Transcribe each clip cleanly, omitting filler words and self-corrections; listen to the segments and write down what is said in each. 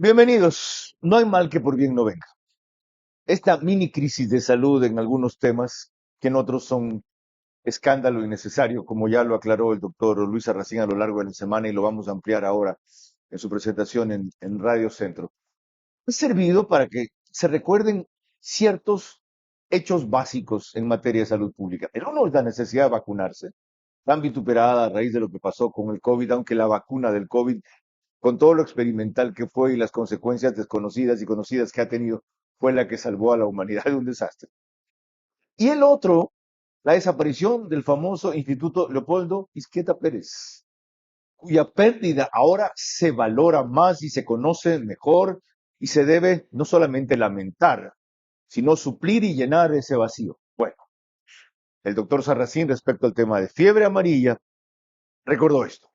Bienvenidos. No hay mal que por bien no venga. Esta mini crisis de salud en algunos temas que en otros son escándalo innecesario, como ya lo aclaró el doctor Luis Arracín a lo largo de la semana y lo vamos a ampliar ahora en su presentación en Radio Centro, ha servido para que se recuerden ciertos hechos básicos en materia de salud pública. El uno es la necesidad de vacunarse, tan vituperada a raíz de lo que pasó con el COVID, aunque la vacuna del COVID con todo lo experimental que fue y las consecuencias desconocidas y conocidas que ha tenido, fue la que salvó a la humanidad de un desastre. Y el otro, la desaparición del famoso Instituto Leopoldo Izquierda Pérez, cuya pérdida ahora se valora más y se conoce mejor y se debe no solamente lamentar, sino suplir y llenar ese vacío. Bueno, el doctor Sarracín respecto al tema de fiebre amarilla recordó esto.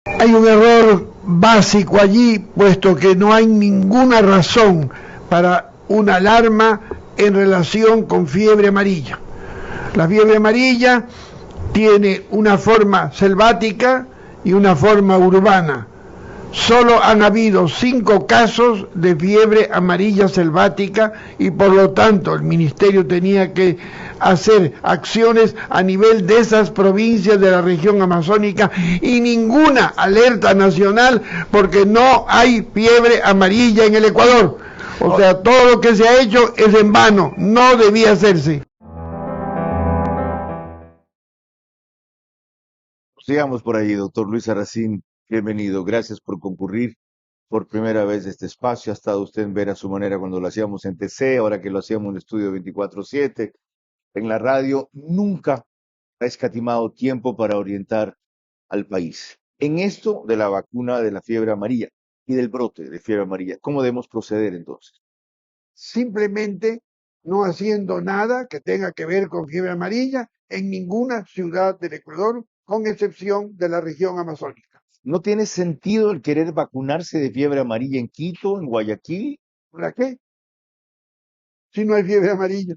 Hay un error básico allí, puesto que no hay ninguna razón para una alarma en relación con fiebre amarilla. La fiebre amarilla tiene una forma selvática y una forma urbana. Solo han habido 5 casos de fiebre amarilla selvática y por lo tanto el ministerio tenía que hacer acciones a nivel de esas provincias de la región amazónica y ninguna alerta nacional porque no hay fiebre amarilla en el Ecuador. O sea, todo lo que se ha hecho es en vano, no debía hacerse. Sigamos por ahí, doctor Luis Arracín. Bienvenido. Gracias por concurrir por primera vez a este espacio. Ha estado usted en ver a su manera cuando lo hacíamos en TC, ahora que lo hacíamos en el estudio 24/7, en la radio. Nunca ha escatimado tiempo para orientar al país. En esto de la vacuna de la fiebre amarilla y del brote de fiebre amarilla, ¿cómo debemos proceder entonces? Simplemente no haciendo nada que tenga que ver con fiebre amarilla en ninguna ciudad del Ecuador, con excepción de la región amazónica. ¿No tiene sentido el querer vacunarse de fiebre amarilla en Quito, en Guayaquil? ¿Para qué? Si no hay fiebre amarilla.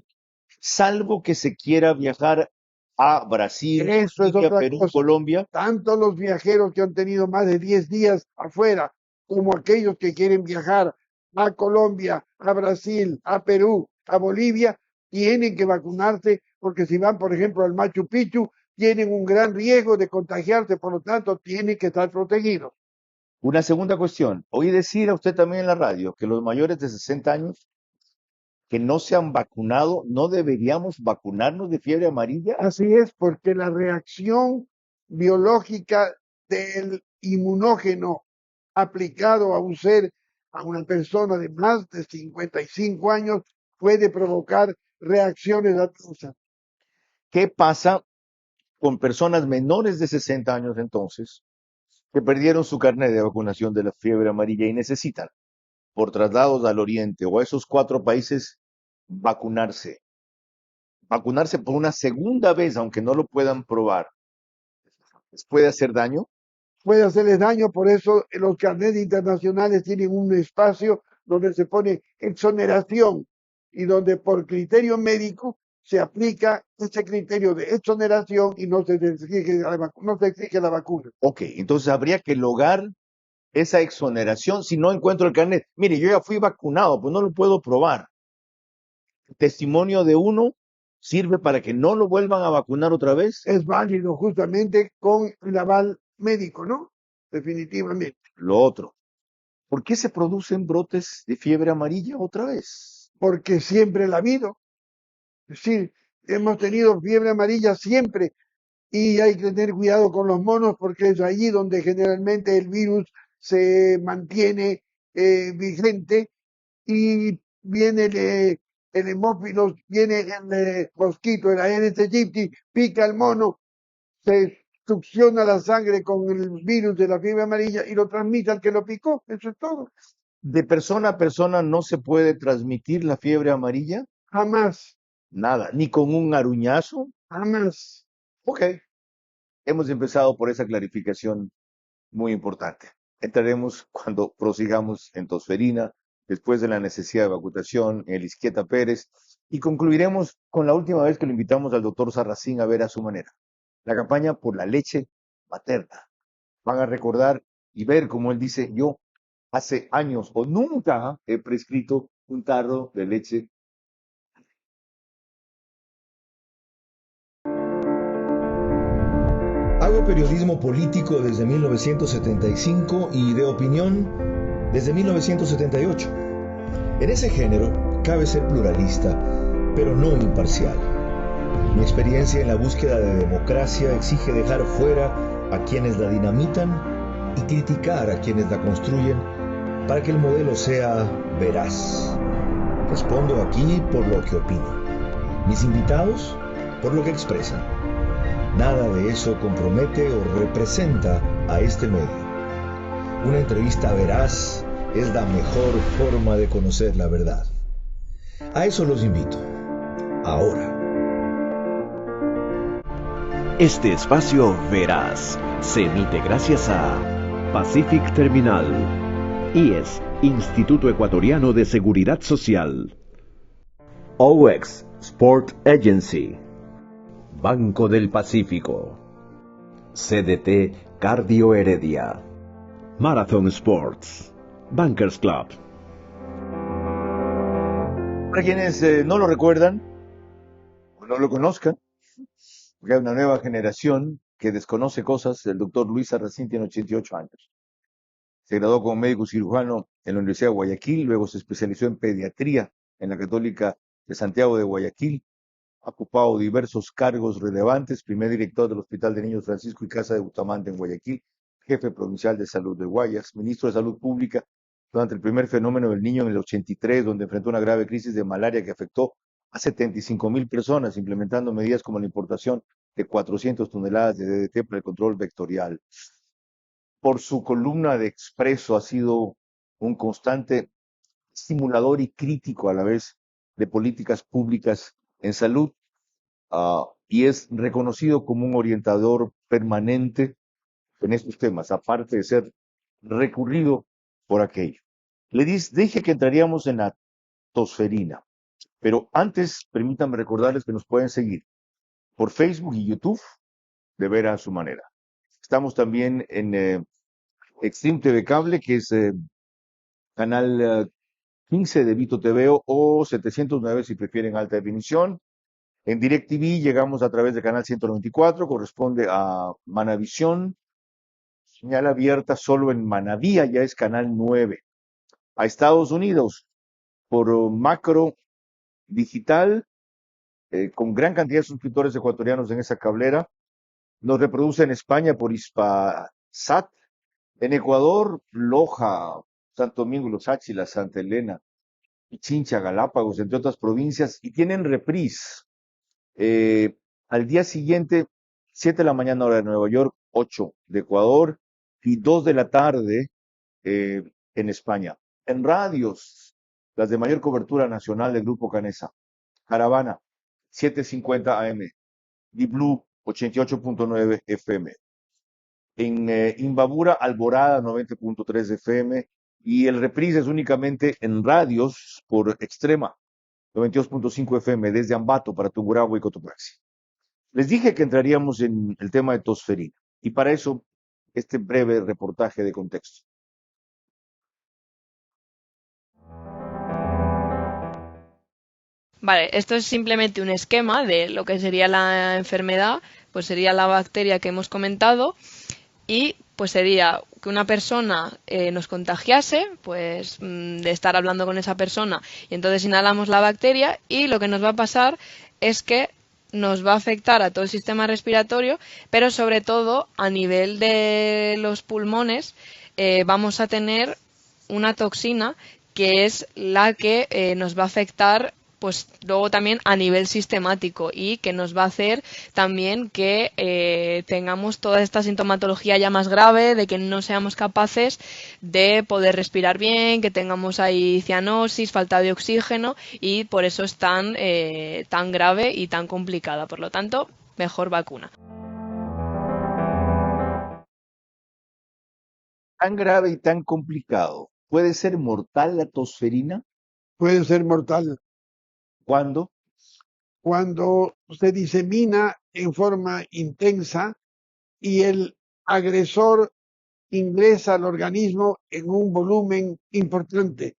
Salvo que se quiera viajar a Brasil, Eso es Bolivia, otra Perú, cosa. Colombia. Tanto los viajeros que han tenido más de 10 días afuera, como aquellos que quieren viajar a Colombia, a Brasil, a Perú, a Bolivia, tienen que vacunarse porque si van, por ejemplo, al Machu Picchu, tienen un gran riesgo de contagiarse, por lo tanto, tienen que estar protegidos. Una segunda cuestión. Oí decir a usted también en la radio que los mayores de 60 años que no se han vacunado, no deberíamos vacunarnos de fiebre amarilla. Así es, porque la reacción biológica del inmunógeno aplicado a un ser, a una persona de más de 55 años, puede provocar reacciones adversas. ¿Qué pasa con personas menores de 60 años entonces que perdieron su carnet de vacunación de la fiebre amarilla y necesitan, por traslados al oriente o a esos 4 países, vacunarse? Vacunarse por una segunda vez, aunque no lo puedan probar, ¿les puede hacer daño? Puede hacerles daño, por eso los carnets internacionales tienen un espacio donde se pone exoneración y donde por criterio médico se aplica ese criterio de exoneración y no se exige la vacuna. Ok, entonces habría que lograr esa exoneración si no encuentro el carnet. Mire, yo ya fui vacunado, pues no lo puedo probar. ¿El testimonio de uno sirve para que no lo vuelvan a vacunar otra vez? Es válido justamente con el aval médico, ¿no? Definitivamente. Lo otro, ¿por qué se producen brotes de fiebre amarilla otra vez? Porque siempre la ha habido. Es decir, hemos tenido fiebre amarilla siempre y hay que tener cuidado con los monos porque es allí donde generalmente el virus se mantiene vigente y viene el hemófilos, viene el mosquito, el Aedes aegypti, pica el mono, se succiona la sangre con el virus de la fiebre amarilla y lo transmite al que lo picó. Eso es todo. ¿De persona a persona no se puede transmitir la fiebre amarilla? Jamás, Nada, ni con un aruñazo. jamás. Ok, hemos empezado por esa clarificación muy importante. Entraremos cuando prosigamos en tosferina, después de la necesidad de vacunación, en el Izquierda Pérez, y concluiremos con la última vez que lo invitamos al doctor Sarracín a ver a su manera, la campaña por la leche materna. van a recordar y ver como él dice, yo hace años o nunca he prescrito un tarro de leche. Hago periodismo político desde 1975 y de opinión desde 1978. En ese género cabe ser pluralista, pero no imparcial. Mi experiencia en la búsqueda de democracia exige dejar fuera a quienes la dinamitan y criticar a quienes la construyen para que el modelo sea veraz. Respondo aquí por lo que opino. Mis invitados por lo que expresan. Nada de eso compromete o representa a este medio. Una entrevista veraz es la mejor forma de conocer la verdad. A eso los invito. Ahora. Este espacio veraz se emite gracias a Pacific Terminal, IES, Instituto Ecuatoriano de Seguridad Social, OX Sport Agency, Banco del Pacífico, CDT Cardio Heredia, Marathon Sports, Bankers Club. Para quienes no lo recuerdan o no lo conozcan, porque hay una nueva generación que desconoce cosas, el doctor Luis Arracín tiene 88 años. Se graduó como médico cirujano en la Universidad de Guayaquil, luego se especializó en pediatría en la Católica de Santiago de Guayaquil. Ha ocupado diversos cargos relevantes, primer director del Hospital de Niños Francisco y Casa de Bustamante en Guayaquil, jefe provincial de salud de Guayas, ministro de Salud Pública durante el primer fenómeno del niño en el 83, donde enfrentó una grave crisis de malaria que afectó a 75,000 personas, implementando medidas como la importación de 400 toneladas de DDT para el control vectorial. Por su columna de Expreso ha sido un constante estimulador y crítico a la vez de políticas públicas en salud, y es reconocido como un orientador permanente en estos temas, aparte de ser recurrido por aquello. Dije que entraríamos en la tosferina, pero antes permítanme recordarles que nos pueden seguir por Facebook y YouTube, de ver a su manera. Estamos también en Extreme TV Cable, que es canal 15 de Vito TV o 709 si prefieren alta definición. En DirecTV llegamos a través de canal 194, corresponde a Manavisión. Señal abierta solo en Manavía, ya es canal 9. A Estados Unidos, por Macro Digital, con gran cantidad de suscriptores ecuatorianos en esa cablera. Nos reproduce en España por Hispasat. En Ecuador, Loja, Santo Domingo, Los Áchilas, Santa Elena, Pichincha, Galápagos, entre otras provincias, y tienen reprise. Al día siguiente, 7 de la mañana hora de Nueva York, 8 de Ecuador y 2 de la tarde en España. En radios, las de mayor cobertura nacional del Grupo Canesa, Caravana, 750 AM, Deep Blue, 88.9 FM. En Imbabura, Alborada, 90.3 FM, y el reprise es únicamente en radios por Extrema, 92.5 FM, desde Ambato para Tungurahua y Cotopaxi. Les dije que entraríamos en el tema de tosferina, y para eso, este breve reportaje de contexto. Vale, esto es simplemente un esquema de lo que sería la enfermedad, pues sería la bacteria que hemos comentado y pues sería que una persona nos contagiase, pues de estar hablando con esa persona y entonces inhalamos la bacteria y lo que nos va a pasar es que nos va a afectar a todo el sistema respiratorio, pero sobre todo a nivel de los pulmones vamos a tener una toxina que es la que nos va a afectar pues luego también a nivel sistemático y que nos va a hacer también que tengamos toda esta sintomatología ya más grave, de que no seamos capaces de poder respirar bien, que tengamos ahí cianosis, falta de oxígeno y por eso es tan grave y tan complicada. Por lo tanto, mejor vacuna. Tan grave y tan complicado. ¿Puede ser mortal la tosferina? Puede ser mortal ¿Cuándo? cuando se disemina en forma intensa y el agresor ingresa al organismo en un volumen importante.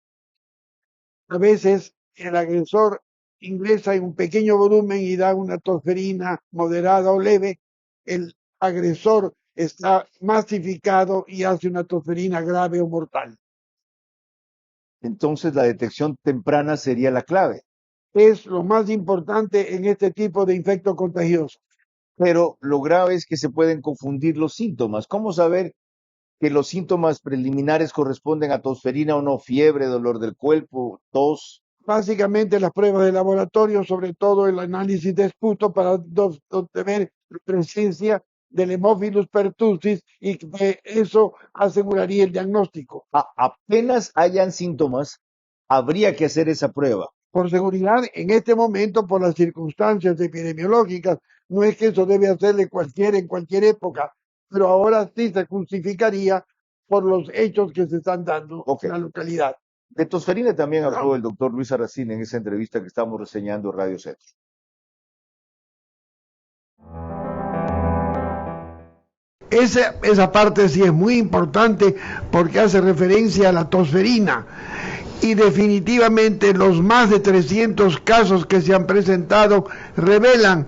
A veces el agresor ingresa en un pequeño volumen y da una tosferina moderada o leve. El agresor está masificado y hace una tosferina grave o mortal. Entonces la detección temprana sería la clave. Es lo más importante en este tipo de infecto contagioso. Pero lo grave es que se pueden confundir los síntomas. ¿Cómo saber que los síntomas preliminares corresponden a tosferina o no? Fiebre, dolor del cuerpo, tos. Básicamente las pruebas de laboratorio, sobre todo el análisis de esputo para obtener presencia del Haemophilus pertussis, y que eso aseguraría el diagnóstico. Apenas hayan síntomas, habría que hacer esa prueba. Por seguridad, en este momento, por las circunstancias epidemiológicas, no es que eso debe hacerle cualquiera en cualquier época, pero ahora sí se justificaría por los hechos que se están dando en la localidad. De tosferina también habló el doctor Luis Arracín en esa entrevista que estamos reseñando en Radio Centro. Esa parte sí es muy importante porque hace referencia a la tosferina, y definitivamente los más de 300 casos que se han presentado revelan,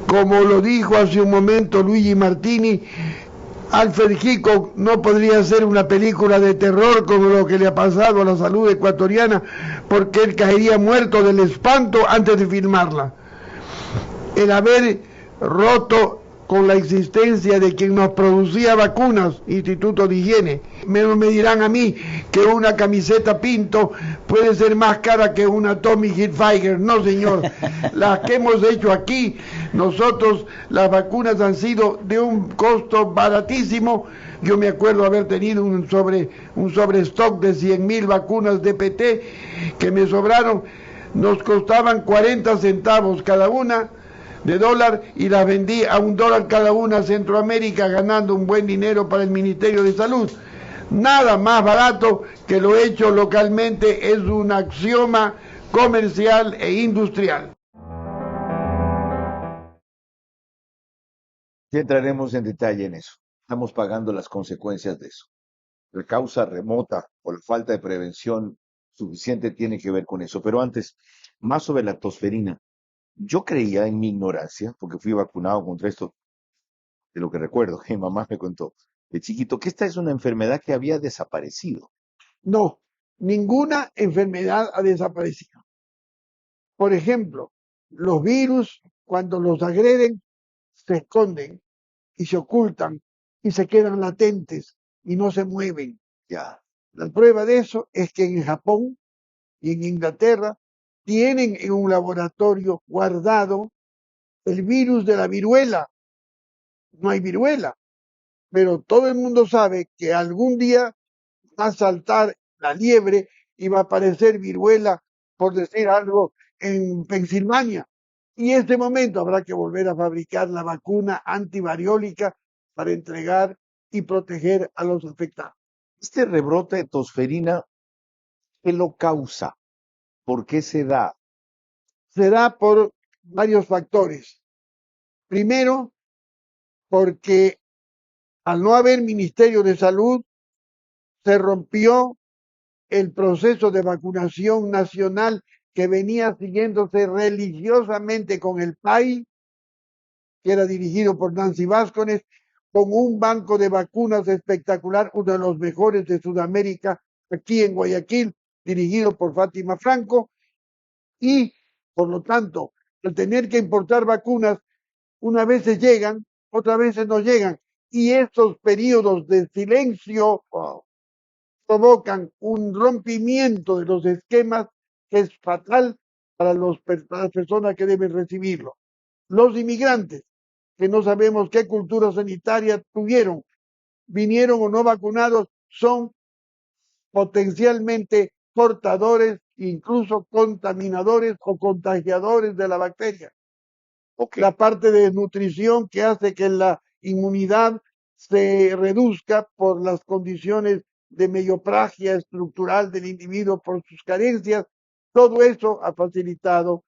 como lo dijo hace un momento Luigi Martini, Alfred Hitchcock no podría hacer una película de terror como lo que le ha pasado a la salud ecuatoriana, porque él caería muerto del espanto antes de filmarla. El haber roto con la existencia de quien nos producía vacunas, Instituto de Higiene. Me dirán a mí que una camiseta Pinto puede ser más cara que una Tommy Hilfiger. No, señor. Las que hemos hecho aquí, nosotros, las vacunas han sido de un costo baratísimo. Yo me acuerdo haber tenido un sobrestock de 100.000 vacunas de PT que me sobraron. Nos costaban 40 centavos cada una de dólar, y las vendí a $1 cada una a Centroamérica, ganando un buen dinero para el Ministerio de Salud. Nada más barato que lo hecho localmente, es un axioma comercial e industrial. Ya entraremos en detalle en eso. Estamos pagando las consecuencias de eso. La causa remota o la falta de prevención suficiente tiene que ver con eso. Pero antes, más sobre la tosferina. Yo creía en mi ignorancia, porque fui vacunado contra esto, de lo que recuerdo, mi mamá me contó de chiquito, que esta es una enfermedad que había desaparecido. No, ninguna enfermedad ha desaparecido. Por ejemplo, los virus, cuando los agreden, se esconden y se ocultan y se quedan latentes y no se mueven. Ya. La prueba de eso es que en Japón y en Inglaterra tienen en un laboratorio guardado el virus de la viruela. No hay viruela, pero todo el mundo sabe que algún día va a saltar la liebre y va a aparecer viruela, por decir algo, en Pensilvania. Y en este momento habrá que volver a fabricar la vacuna antivariólica para entregar y proteger a los afectados. Este rebrote de tosferina, ¿qué lo causa? ¿Por qué se da? Se da por varios factores. Primero, porque al no haber Ministerio de Salud, se rompió el proceso de vacunación nacional que venía siguiéndose religiosamente con el PAI, que era dirigido por Nancy Vázquez, con un banco de vacunas espectacular, uno de los mejores de Sudamérica, aquí en Guayaquil, dirigido por Fátima Franco, y por lo tanto, al tener que importar vacunas, unas veces llegan, otras veces no llegan, y estos periodos de silencio provocan un rompimiento de los esquemas que es fatal para las personas que deben recibirlo. Los inmigrantes, que no sabemos qué cultura sanitaria tuvieron, vinieron o no vacunados, son potencialmente portadores, incluso contaminadores o contagiadores de la bacteria. La parte de nutrición que hace que la inmunidad se reduzca por las condiciones de medioplasia estructural del individuo por sus carencias, todo eso ha facilitado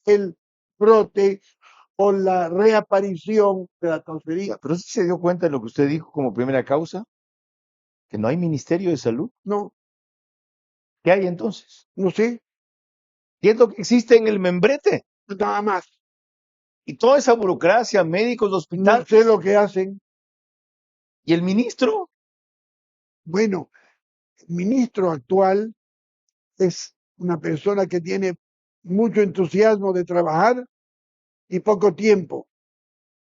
el brote o la reaparición de la tosferina. Pero sí se dio cuenta de lo que usted dijo como primera causa. ¿Que no hay Ministerio de Salud? No, ¿Qué hay entonces? no sé, ¿Qué es lo que existe en el membrete? nada más. Y toda esa burocracia, médicos, No hospitales. sé lo que hacen. ¿Y el ministro? Bueno, el ministro actual es una persona que tiene mucho entusiasmo de trabajar y poco tiempo.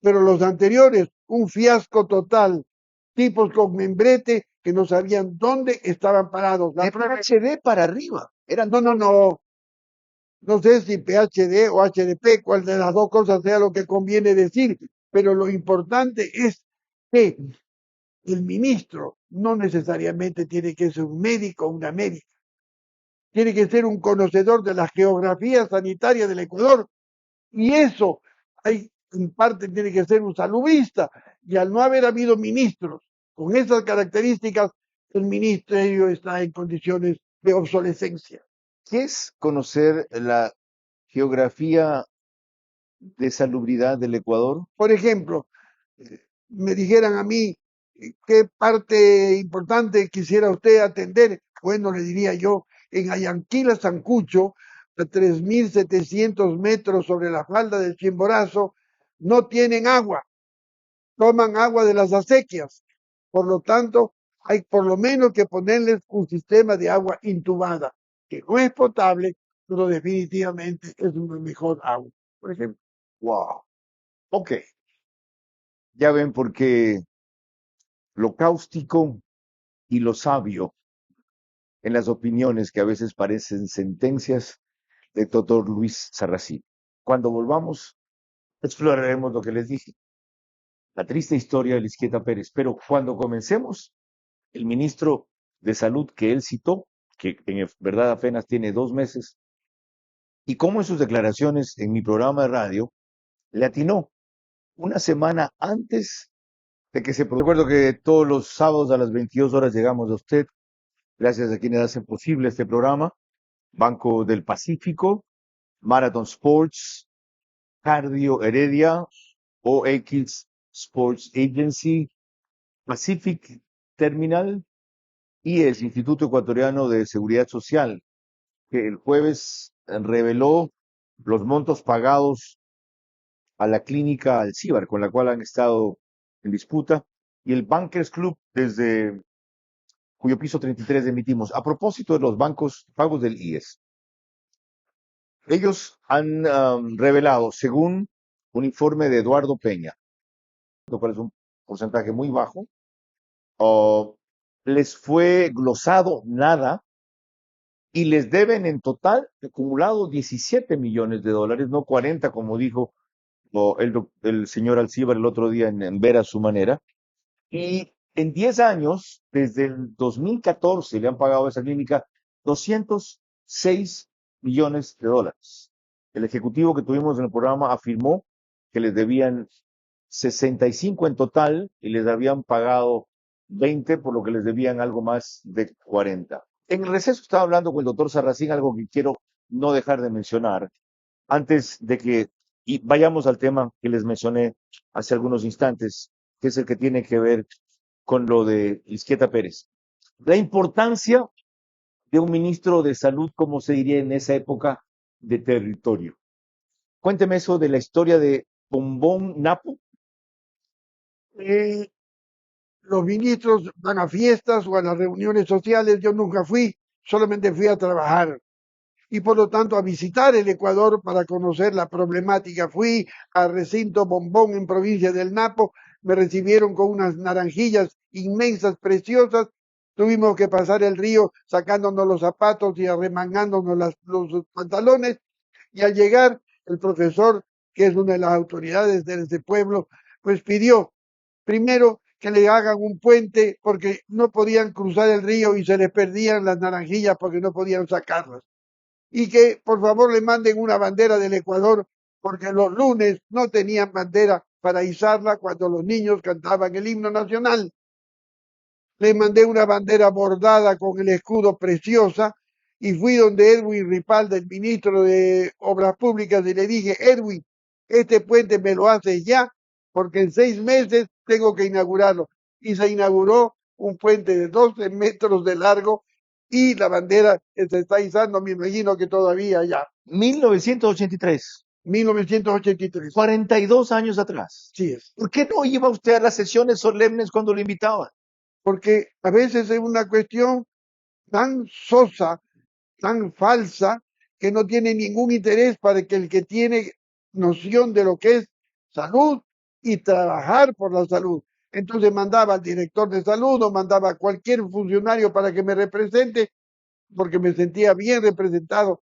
Pero los anteriores, un fiasco total, tipos con membrete que no sabían dónde estaban parados. De PhD para arriba. Eran No sé si PhD o HDP, cuál de las dos cosas sea lo que conviene decir, pero lo importante es que el ministro no necesariamente tiene que ser un médico o una médica, tiene que ser un conocedor de la geografía sanitaria del Ecuador, y eso en parte tiene que ser un salubista, y al no haber habido ministros con esas características, el ministerio está en condiciones de obsolescencia. ¿Qué es conocer la geografía de salubridad del Ecuador? Por ejemplo, me dijeran a mí qué parte importante quisiera usted atender, bueno, le diría yo, en Ayanquila, Sancucho, a 3.700 metros sobre la falda del Chimborazo, no tienen agua, toman agua de las acequias. Por lo tanto, hay por lo menos que ponerles un sistema de agua intubada, que no es potable, pero definitivamente es una mejor agua. Por ejemplo, Wow. Ok. Ya ven por qué lo cáustico y lo sabio en las opiniones que a veces parecen sentencias del doctor Luis Sarracín. Cuando volvamos, exploraremos lo que les dije, la triste historia de Lisqueta Pérez. Pero cuando comencemos, el ministro de Salud que él citó, que en verdad apenas tiene 2 meses, y cómo en sus declaraciones en mi programa de radio le atinó una semana antes de que se produjera. Recuerdo que todos los sábados a las 22 horas llegamos a usted, gracias a quienes hacen posible este programa: Banco del Pacífico, Marathon Sports, Cardio Heredia, OX Sports Agency, Pacific Terminal y el Instituto Ecuatoriano de Seguridad Social, que el jueves reveló los montos pagados a la clínica Alcíbar, con la cual han estado en disputa, y el Bankers Club, desde cuyo piso 33 emitimos. A propósito de los bancos pagos del IES, ellos han revelado, según un informe de Eduardo Peña, lo cual es un porcentaje muy bajo, les fue glosado nada y les deben en total acumulado 17 millones de dólares, no 40 como dijo el señor Alcíbar el otro día en Ver a su manera. Y en 10 años, desde el 2014, le han pagado a esa clínica 206 millones de dólares. El ejecutivo que tuvimos en el programa afirmó que les debían 65 en total y les habían pagado 20, por lo que les debían algo más de 40. En el receso estaba hablando con el doctor Sarracín, algo que quiero no dejar de mencionar, antes de que vayamos al tema que les mencioné hace algunos instantes, que es el que tiene que ver con lo de Lisqueta Pérez. La importancia de un ministro de salud, como se diría en esa época, de territorio. Cuénteme eso de la historia de Bombón Napo. los ministros van a fiestas o a las reuniones sociales, yo nunca fui, solamente fui a trabajar y por lo tanto a visitar el Ecuador para conocer la problemática. Fui al recinto Bombón en provincia del Napo, me recibieron con unas naranjillas inmensas, preciosas, tuvimos que pasar el río sacándonos los zapatos y arremangándonos los pantalones, y al llegar el profesor, que es una de las autoridades de ese pueblo, pues pidió primero que le hagan un puente porque no podían cruzar el río y se les perdían las naranjillas porque no podían sacarlas. Y que por favor le manden una bandera del Ecuador porque los lunes no tenían bandera para izarla cuando los niños cantaban el himno nacional. Le mandé una bandera bordada con el escudo preciosa y fui donde Edwin Ripalda, el ministro de Obras Públicas, y le dije: Edwin, este puente me lo haces ya porque en 6 meses tengo que inaugurarlo. Y se inauguró un puente de 12 metros de largo y la bandera se está izando, me imagino que todavía ya. 1983. 1983. 42 años atrás. Sí es. ¿Por qué no iba usted a las sesiones solemnes cuando lo invitaban? Porque a veces es una cuestión tan sosa, tan falsa, que no tiene ningún interés para que el que tiene noción de lo que es salud y trabajar por la salud. Entonces mandaba al director de salud o mandaba a cualquier funcionario para que me represente, porque me sentía bien representado,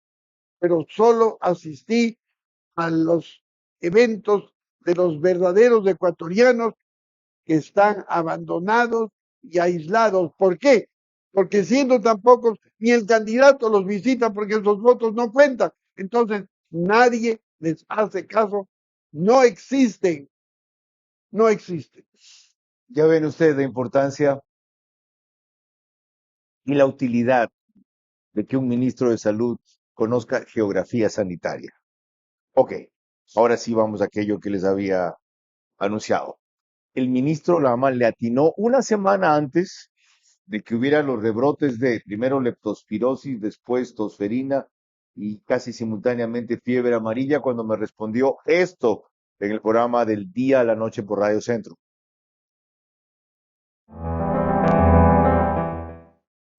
pero solo asistí a los eventos de los verdaderos ecuatorianos que están abandonados y aislados. ¿Por qué? Porque siendo tan pocos, ni el candidato los visita porque esos votos no cuentan. Entonces, nadie les hace caso. No existen. No existen. Ya ven ustedes la importancia y la utilidad de que un ministro de salud conozca geografía sanitaria. Ok, ahora sí vamos a aquello que les había anunciado. El ministro Lama le atinó una semana antes de que hubiera los rebrotes de primero leptospirosis, después tosferina y casi simultáneamente fiebre amarilla cuando me respondió esto en el programa del día a la noche por Radio Centro.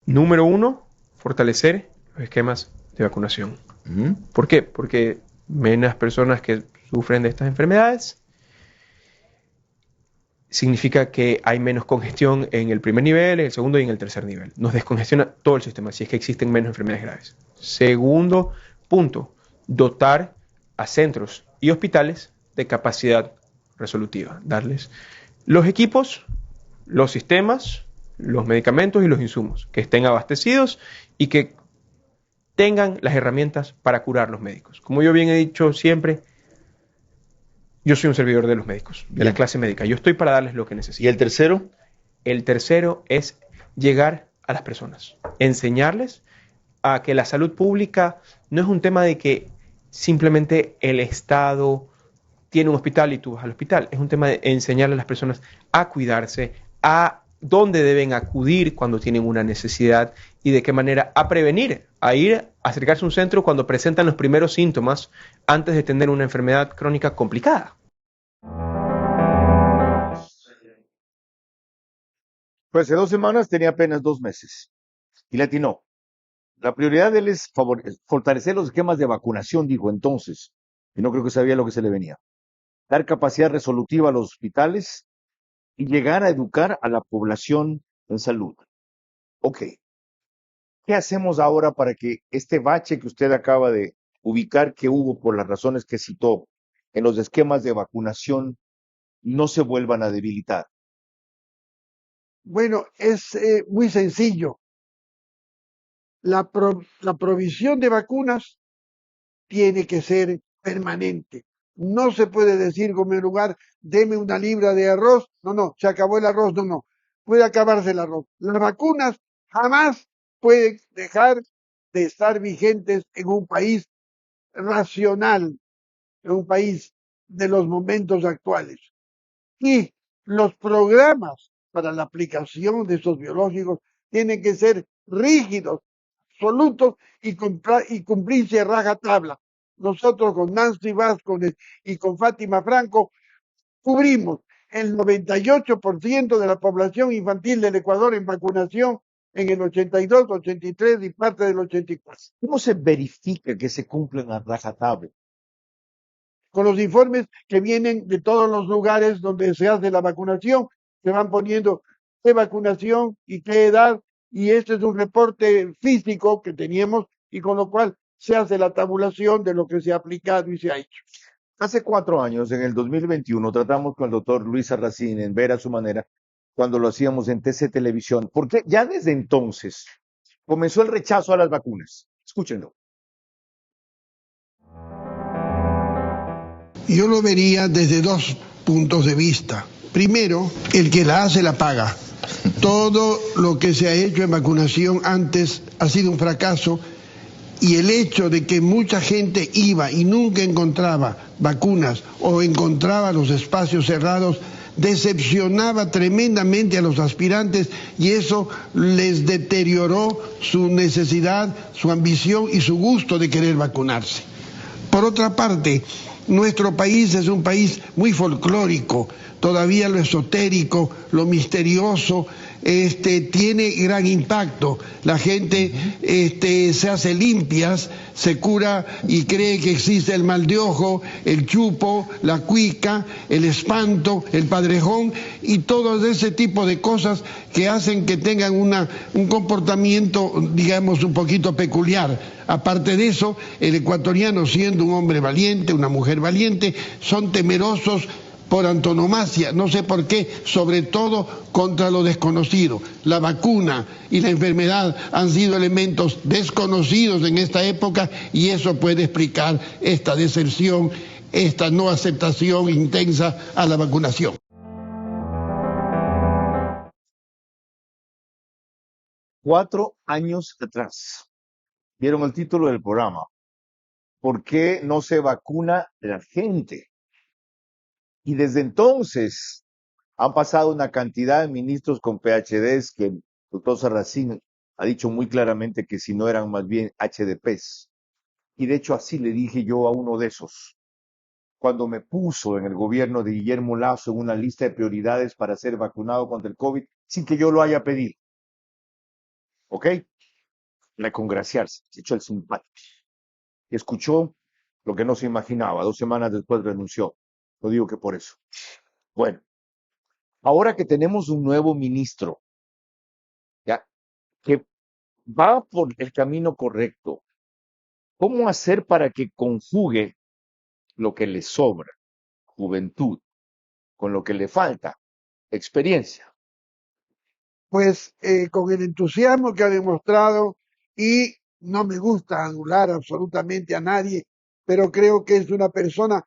Número 1, fortalecer los esquemas de vacunación. ¿Por qué? Porque menos personas que sufren de estas enfermedades significa que hay menos congestión en el primer nivel, en el segundo y en el tercer nivel. Nos descongestiona todo el sistema, si es que existen menos enfermedades graves. Segundo punto, dotar a centros y hospitales de capacidad resolutiva. Darles los equipos, los sistemas, los medicamentos y los insumos que estén abastecidos y que tengan las herramientas para curar los médicos. Como yo bien he dicho siempre, yo soy un servidor de los médicos, de la clase médica. Yo estoy para darles lo que necesitan. ¿Y el tercero? El tercero es llegar a las personas, enseñarles a que la salud pública no es un tema de que simplemente el Estado tiene un hospital y tú vas al hospital. Es un tema de enseñarle a las personas a cuidarse, a dónde deben acudir cuando tienen una necesidad y de qué manera a prevenir, a ir a acercarse a un centro cuando presentan los primeros síntomas antes de tener una enfermedad crónica complicada. Pues hace 2 semanas tenía apenas 2 meses y le atinó. La prioridad de él es fortalecer los esquemas de vacunación, dijo entonces, y no creo que sabía lo que se le venía. Dar capacidad resolutiva a los hospitales y llegar a educar a la población en salud. Ok, ¿qué hacemos ahora para que este bache que usted acaba de ubicar que hubo por las razones que citó en los esquemas de vacunación no se vuelvan a debilitar? Bueno, es muy sencillo. La provisión de vacunas tiene que ser permanente. No se puede decir como en lugar, deme una libra de arroz. No, se acabó el arroz. No. Puede acabarse el arroz. Las vacunas jamás pueden dejar de estar vigentes en un país racional, en un país de los momentos actuales. Y los programas para la aplicación de estos biológicos tienen que ser rígidos, absolutos y cumplirse a rajatabla. Nosotros con Nancy Vázquez y con Fátima Franco cubrimos el 98% de la población infantil del Ecuador en vacunación en el 82, 83 y parte del 84. ¿Cómo se verifica que se cumplen a rajatabla? Con los informes que vienen de todos los lugares donde se hace la vacunación, se van poniendo qué vacunación y qué edad, y este es un reporte físico que teníamos y con lo cual se hace la tabulación de lo que se ha aplicado y se ha hecho. Hace 4 años, en el 2021, tratamos con el doctor Luis Arracín en Ver a su manera, cuando lo hacíamos en TC Televisión, porque ya desde entonces comenzó el rechazo a las vacunas. Escúchenlo. Yo lo vería desde 2 puntos de vista. Primero, el que la hace la paga. Todo lo que se ha hecho en vacunación antes ha sido un fracaso y el hecho de que mucha gente iba y nunca encontraba vacunas o encontraba los espacios cerrados decepcionaba tremendamente a los aspirantes y eso les deterioró su necesidad, su ambición y su gusto de querer vacunarse. Por otra parte, nuestro país es un país muy folclórico, todavía lo esotérico, lo misterioso, tiene gran impacto. La gente se hace limpias, se cura y cree que existe el mal de ojo, el chupo, la cuica, el espanto, el padrejón y todo ese tipo de cosas que hacen que tengan un comportamiento, digamos, un poquito peculiar. Aparte de eso, el ecuatoriano, siendo un hombre valiente, una mujer valiente, son temerosos por antonomasia, no sé por qué, sobre todo contra lo desconocido. La vacuna y la enfermedad han sido elementos desconocidos en esta época y eso puede explicar esta deserción, esta no aceptación intensa a la vacunación. Cuatro años atrás, vieron el título del programa, ¿por qué no se vacuna la gente? Y desde entonces han pasado una cantidad de ministros con PhDs que el doctor Sarracín ha dicho muy claramente que si no eran más bien HDPs. Y de hecho así le dije yo a uno de esos, cuando me puso en el gobierno de Guillermo Lasso en una lista de prioridades para ser vacunado contra el COVID sin que yo lo haya pedido. ¿Ok? La congraciarse, se echó el simpático. Y escuchó lo que no se imaginaba. 2 semanas después renunció. Lo digo que por eso. Bueno, ahora que tenemos un nuevo ministro, ¿ya?, que va por el camino correcto, ¿cómo hacer para que conjugue lo que le sobra, juventud, con lo que le falta, experiencia? Pues con el entusiasmo que ha demostrado, y no me gusta anular absolutamente a nadie, pero creo que es una persona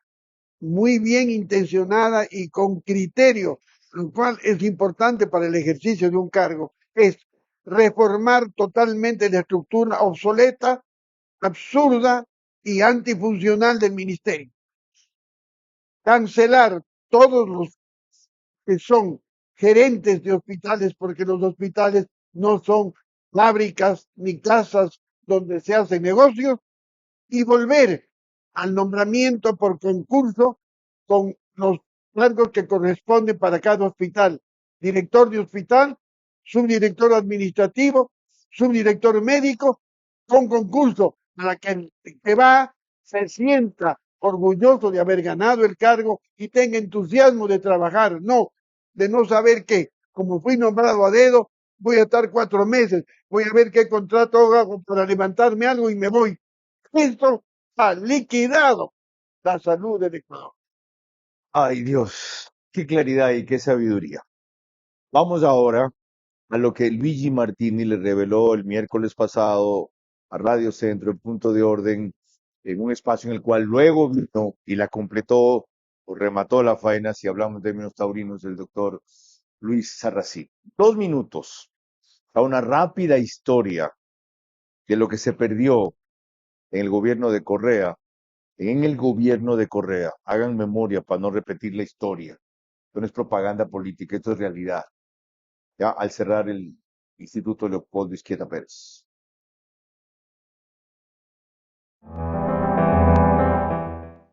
muy bien intencionada y con criterio, lo cual es importante para el ejercicio de un cargo, es reformar totalmente la estructura obsoleta, absurda y antifuncional del ministerio. Cancelar todos los que son gerentes de hospitales, porque los hospitales no son fábricas ni casas donde se hacen negocios, y volver al nombramiento por concurso con los cargos que corresponden para cada hospital: director de hospital, subdirector administrativo, subdirector médico, con concurso, para que el que va se sienta orgulloso de haber ganado el cargo y tenga entusiasmo de trabajar, no de no saber que, como fui nombrado a dedo, voy a estar 4 meses, voy a ver qué contrato hago para levantarme algo y me voy. Esto ha liquidado la salud del Ecuador. Ay, Dios, qué claridad y qué sabiduría. Vamos ahora a lo que Luigi Martini le reveló el miércoles pasado a Radio Centro, en Punto de Orden, en un espacio en el cual luego vino y la completó o remató la faena, si hablamos en términos taurinos, del doctor Luis Sarracín. 2 minutos a una rápida historia de lo que se perdió en el gobierno de Correa. En el gobierno de Correa, hagan memoria para no repetir la historia. Esto no es propaganda política, esto es realidad. Ya al cerrar el Instituto Leopoldo Izquierda Pérez.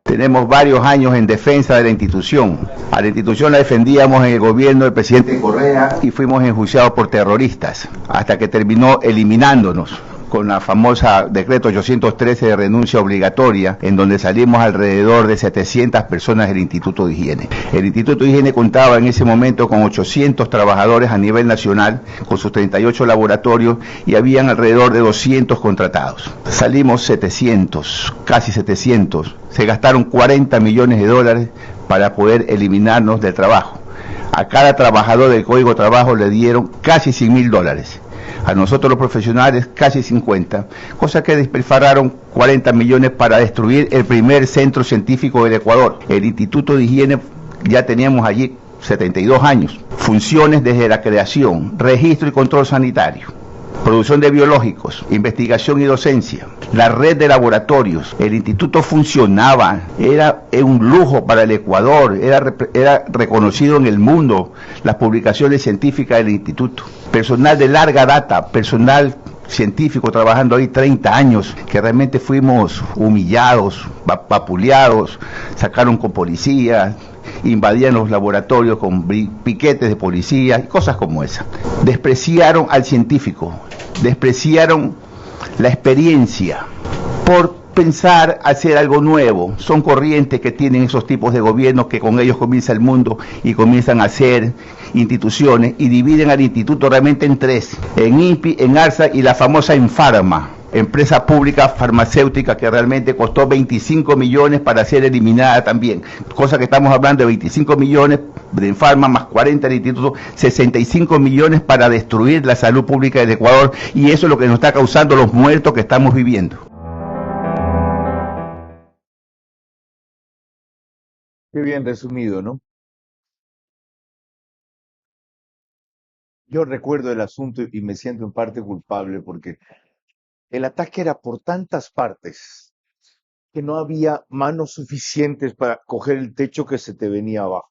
Tenemos varios años en defensa de la institución. A la institución la defendíamos en el gobierno del presidente Correa y fuimos enjuiciados por terroristas, hasta que terminó eliminándonos con la famosa decreto 813 de renuncia obligatoria, en donde salimos alrededor de 700 personas del Instituto de Higiene. El Instituto de Higiene contaba en ese momento con 800 trabajadores a nivel nacional, con sus 38 laboratorios, y habían alrededor de 200 contratados. Salimos 700, casi 700. Se gastaron 40 millones de dólares para poder eliminarnos del trabajo. A cada trabajador del Código de Trabajo le dieron casi 100.000 dólares. A nosotros los profesionales casi 50, cosa que despilfarraron 40 millones para destruir el primer centro científico del Ecuador. El Instituto de Higiene ya teníamos allí 72 años. Funciones desde la creación, registro y control sanitario, producción de biológicos, investigación y docencia, la red de laboratorios. El instituto funcionaba, era un lujo para el Ecuador, era reconocido en el mundo las publicaciones científicas del instituto. Personal de larga data, personal científico trabajando ahí 30 años, que realmente fuimos humillados, vapuleados, sacaron con policía, invadían los laboratorios con piquetes de policía y cosas como esa. Despreciaron al científico, despreciaron la experiencia por pensar hacer algo nuevo. Son corrientes que tienen esos tipos de gobiernos que con ellos comienza el mundo y comienzan a hacer instituciones y dividen al instituto realmente en tres, en INPI, en ARSA y la famosa Infarma, empresa pública farmacéutica que realmente costó 25 millones para ser eliminada también, cosa que estamos hablando de 25 millones de Infarma más 40 del instituto, 65 millones para destruir la salud pública del Ecuador, y eso es lo que nos está causando los muertos que estamos viviendo. Qué bien resumido, ¿no? Yo recuerdo el asunto y me siento en parte culpable porque el ataque era por tantas partes que no había manos suficientes para coger el techo que se te venía abajo.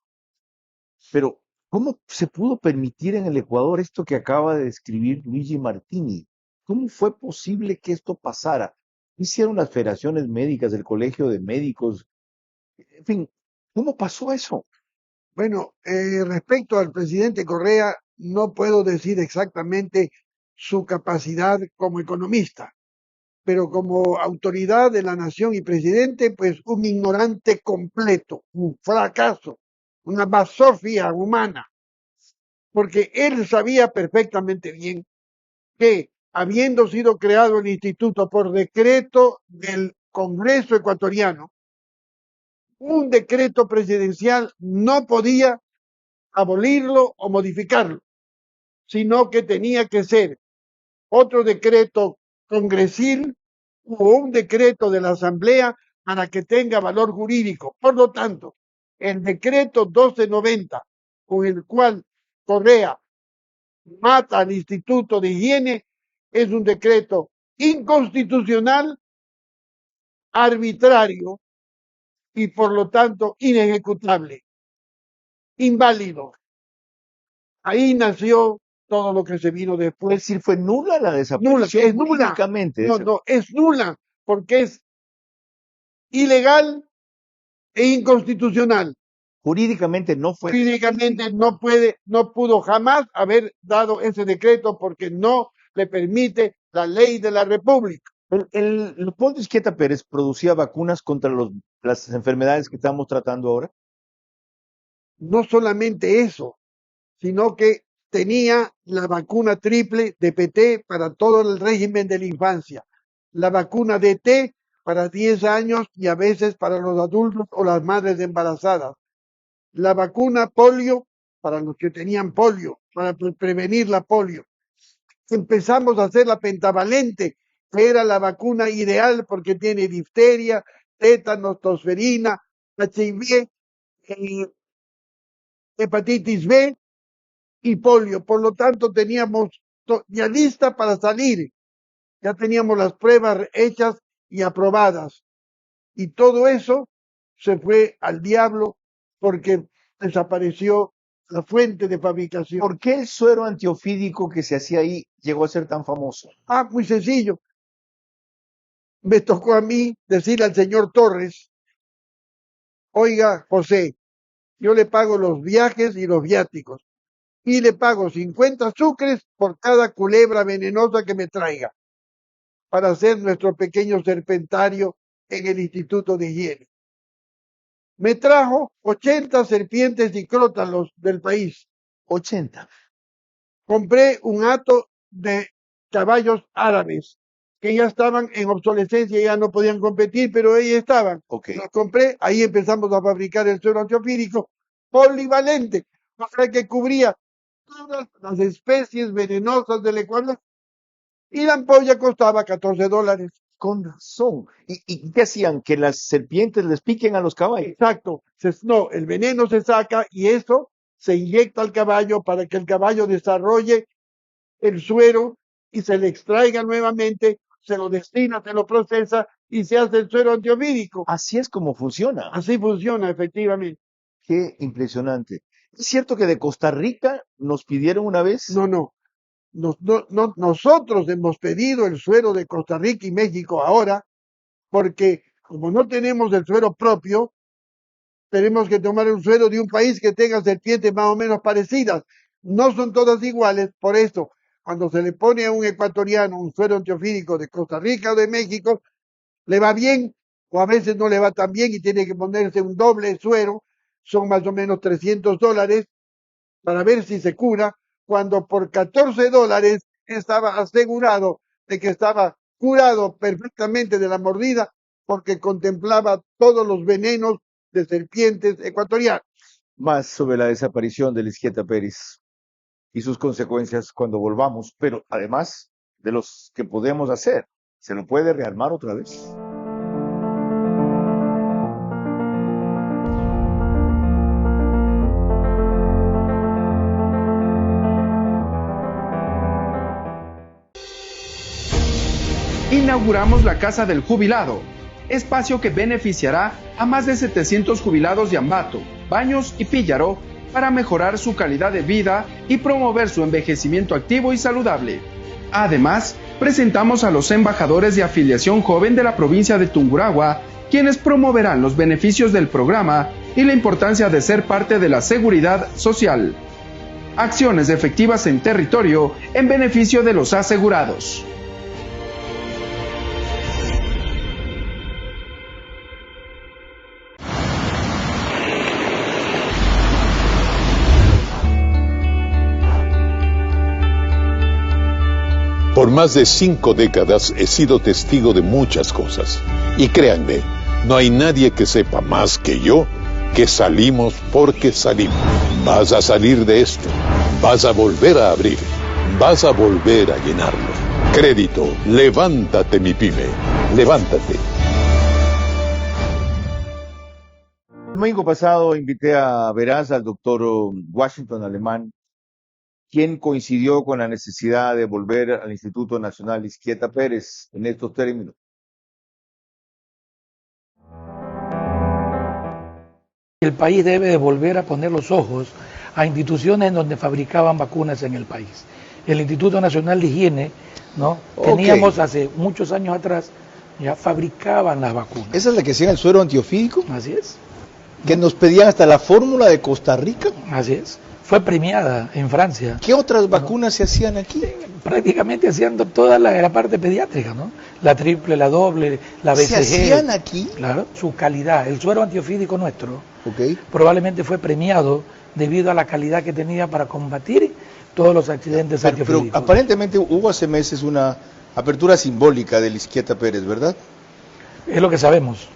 Pero, ¿cómo se pudo permitir en el Ecuador esto que acaba de describir Luigi Martini? ¿Cómo fue posible que esto pasara? ¿Qué hicieron las federaciones médicas, el Colegio de Médicos? En fin, ¿cómo pasó eso? Bueno, respecto al presidente Correa, no puedo decir exactamente su capacidad como economista, pero como autoridad de la nación y presidente, pues un ignorante completo, un fracaso, una basofia humana, porque él sabía perfectamente bien que, habiendo sido creado el instituto por decreto del Congreso ecuatoriano, un decreto presidencial no podía abolirlo o modificarlo, sino que tenía que ser otro decreto congresil o un decreto de la Asamblea para que tenga valor jurídico. Por lo tanto, el decreto 1290, con el cual Correa mata al Instituto de Higiene, es un decreto inconstitucional, arbitrario y por lo tanto inejecutable, inválido. Ahí nació todo lo que se vino Es después. decir, fue nula la Nula, desaparición es nula. jurídicamente. No, es nula porque es ilegal e inconstitucional. Jurídicamente no fue. Jurídicamente no pudo jamás haber dado ese decreto porque no le permite la ley de la República. Leopoldo Izquieta Pérez producía vacunas contra las enfermedades que estamos tratando ahora. No solamente eso, sino que tenía la vacuna triple de PT para todo el régimen de la infancia, la vacuna DT para 10 años y a veces para los adultos o las madres embarazadas, la vacuna polio para los que tenían polio, para prevenir la polio. Empezamos a hacer la pentavalente, que era la vacuna ideal porque tiene difteria, tétanos, tosferina, HIV, hepatitis B y polio. Por lo tanto, teníamos ya lista para salir. Ya teníamos las pruebas hechas y aprobadas. Y todo eso se fue al diablo porque desapareció la fuente de fabricación. ¿Por qué el suero antiofídico que se hacía ahí llegó a ser tan famoso? Muy sencillo. Me tocó a mí decirle al señor Torres, oiga, José, yo le pago los viajes y los viáticos y le pago 50 sucres por cada culebra venenosa que me traiga para hacer nuestro pequeño serpentario en el Instituto de Higiene. Me trajo 80 serpientes y crótalos del país. 80. Compré un hato de caballos árabes que ya estaban en obsolescencia, ya no podían competir, pero ahí estaban. Okay. Los compré, ahí empezamos a fabricar el suero antiofídico polivalente, o sea que cubría todas las especies venenosas del Ecuador. Y la ampolla costaba $14. Con razón. ¿Y qué hacían? ¿Que las serpientes les piquen a los caballos? Exacto. No, el veneno se saca y eso se inyecta al caballo para que el caballo desarrolle el suero y se le extraiga nuevamente, se lo destina, se lo procesa y se hace el suero antiofídico. Así es como funciona. Así funciona, efectivamente. Qué impresionante. ¿Es cierto que de Costa Rica nos pidieron una vez? No. Nosotros hemos pedido el suero de Costa Rica y México ahora, porque como no tenemos el suero propio, tenemos que tomar un suero de un país que tenga serpientes más o menos parecidas. No son todas iguales, por eso, cuando se le pone a un ecuatoriano un suero antiofídico de Costa Rica o de México, le va bien, o a veces no le va tan bien y tiene que ponerse un doble suero, son más o menos $300 para ver si se cura, cuando por $14 estaba asegurado de que estaba curado perfectamente de la mordida porque contemplaba todos los venenos de serpientes ecuatorianas. Más sobre la desaparición de Lisqueta Pérez y sus consecuencias cuando volvamos, pero además de los que podemos hacer. ¿Se lo puede rearmar otra vez? Inauguramos la Casa del Jubilado, espacio que beneficiará a más de 700 jubilados de Ambato, Baños y Píllaro para mejorar su calidad de vida y promover su envejecimiento activo y saludable. Además, presentamos a los embajadores de afiliación joven de la provincia de Tungurahua, quienes promoverán los beneficios del programa y la importancia de ser parte de la seguridad social. Acciones efectivas en territorio en beneficio de los asegurados. Por más de 5 décadas he sido testigo de muchas cosas. Y créanme, no hay nadie que sepa más que yo que salimos porque salimos. Vas a salir de esto. Vas a volver a abrir. Vas a volver a llenarlo. Crédito, levántate mi pyme. Levántate. El domingo pasado invité a Veraz al doctor Washington Alemán, quien coincidió con la necesidad de volver al Instituto Nacional Lisqueta Pérez en estos términos. El país debe de volver a poner los ojos a instituciones en donde fabricaban vacunas en el país. El Instituto Nacional de Higiene, ¿no? Teníamos hace muchos años atrás, ya fabricaban las vacunas. ¿Esa es la que hacían el suero antiofídico? Así es. Que nos pedían hasta la fórmula de Costa Rica. Así es. Fue premiada en Francia. ¿Qué otras vacunas se hacían aquí? Prácticamente haciendo toda la parte pediátrica, ¿no? La triple, la doble, la BCG. ¿Se hacían aquí? Claro. Su calidad, el suero antiofídico nuestro, probablemente fue premiado debido a la calidad que tenía para combatir todos los accidentes antiofídicos. Pero aparentemente hubo hace meses una apertura simbólica de Lisqueta Pérez, ¿verdad? Es lo que sabemos.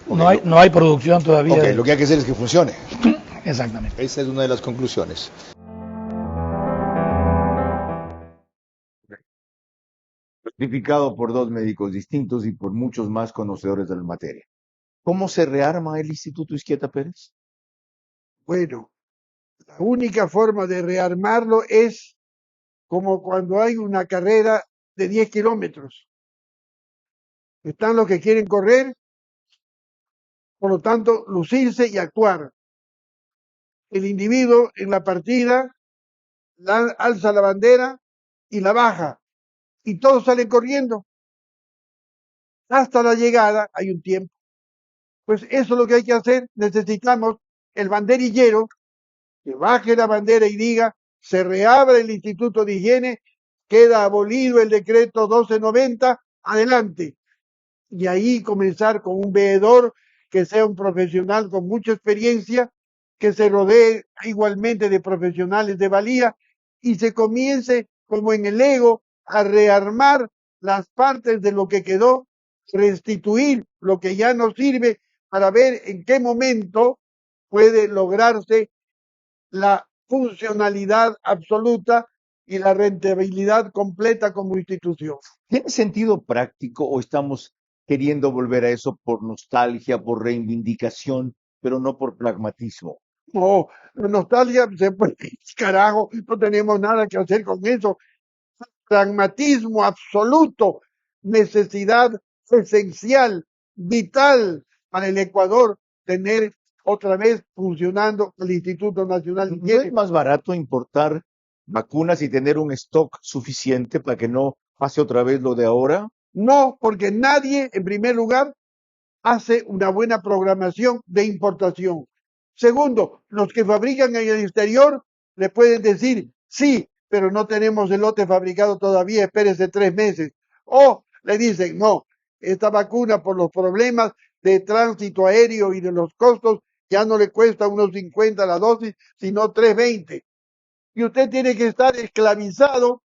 No hay producción todavía. Lo que hay que hacer es que funcione. Exactamente. Esa es una de las conclusiones. Certificado por 2 médicos distintos y por muchos más conocedores de la materia. ¿Cómo se rearma el Instituto Lisqueta Pérez? Bueno, la única forma de rearmarlo es como cuando hay una carrera de 10 kilómetros. Están los que quieren correr, por lo tanto, lucirse y actuar. El individuo en la partida alza la bandera y la baja, y todos salen corriendo. Hasta la llegada hay un tiempo. Pues eso es lo que hay que hacer. Necesitamos el banderillero que baje la bandera y diga: se reabre el Instituto de Higiene, queda abolido el decreto 1290, adelante. Y ahí comenzar con un veedor que sea un profesional con mucha experiencia, que se rodee igualmente de profesionales de valía y se comience, como en el Lego, a rearmar las partes de lo que quedó, restituir lo que ya no sirve para ver en qué momento puede lograrse la funcionalidad absoluta y la rentabilidad completa como institución. ¿Tiene sentido práctico o estamos queriendo volver a eso por nostalgia, por reivindicación, pero no por pragmatismo? No, la nostalgia, carajo, no tenemos nada que hacer con eso. pragmatismo absoluto, necesidad esencial, vital para el Ecuador tener otra vez funcionando el Instituto Nacional de ¿No Higiene. es más barato importar vacunas y tener un stock suficiente para que no pase otra vez lo de ahora? No, porque nadie, en primer lugar, hace una buena programación de importación. Segundo, los que fabrican en el exterior le pueden decir, sí, pero no tenemos el lote fabricado todavía, espérese 3 meses. O le dicen, no, esta vacuna por los problemas de tránsito aéreo y de los costos ya no le cuesta unos 50 la dosis, sino 3.20. Y usted tiene que estar esclavizado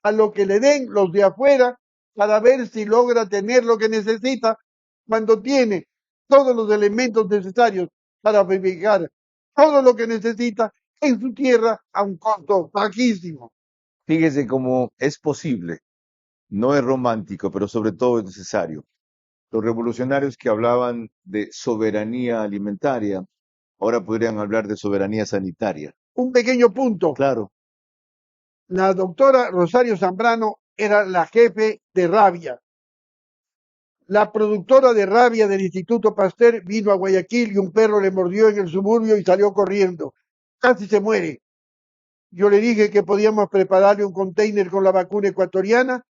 a lo que le den los de afuera para ver si logra tener lo que necesita cuando tiene todos los elementos necesarios para fabricar todo lo que necesita en su tierra a un costo bajísimo. Fíjese cómo es posible, no es romántico, pero sobre todo es necesario. Los revolucionarios que hablaban de soberanía alimentaria, ahora podrían hablar de soberanía sanitaria. Un pequeño punto. Claro. La doctora Rosario Zambrano era la jefe de rabia. La productora de rabia del Instituto Pasteur vino a Guayaquil y un perro le mordió en el suburbio y salió corriendo. Casi se muere. Yo le dije que podíamos prepararle un container con la vacuna ecuatoriana.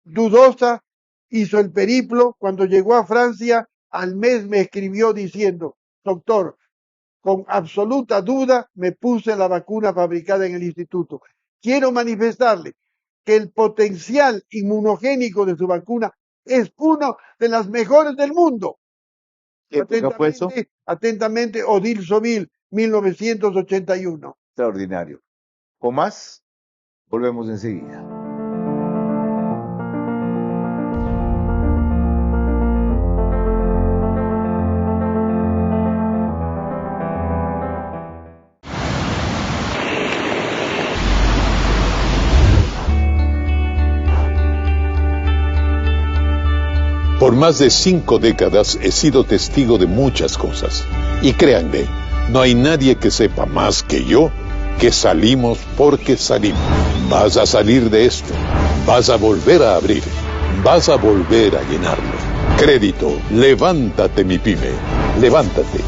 Dudosa, hizo el periplo. Cuando llegó a Francia, al mes me escribió diciendo, doctor, con absoluta duda me puse la vacuna fabricada en el instituto. Quiero manifestarle que el potencial inmunogénico de su vacuna es uno de las mejores del mundo. Atentamente, Odile Soville, 1981. Extraordinario. Con más, volvemos enseguida. Por más de 5 décadas he sido testigo de muchas cosas. Y créanme, no hay nadie que sepa más que yo que salimos porque salimos. Vas a salir de esto. Vas a volver a abrir. Vas a volver a llenarlo. Crédito, levántate mi pyme. Levántate.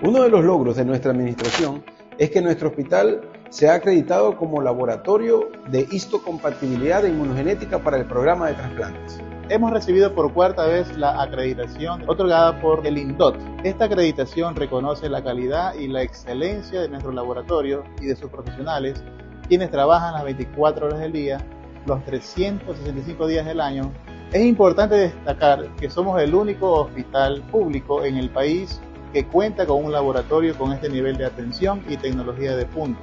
Uno de los logros de nuestra administración es que nuestro hospital se ha acreditado como laboratorio de histocompatibilidad e inmunogenética para el programa de trasplantes. Hemos recibido por 4ª vez la acreditación otorgada por el INDOT. Esta acreditación reconoce la calidad y la excelencia de nuestro laboratorio y de sus profesionales, quienes trabajan las 24 horas del día, los 365 días del año. Es importante destacar que somos el único hospital público en el país que cuenta con un laboratorio con este nivel de atención y tecnología de punta.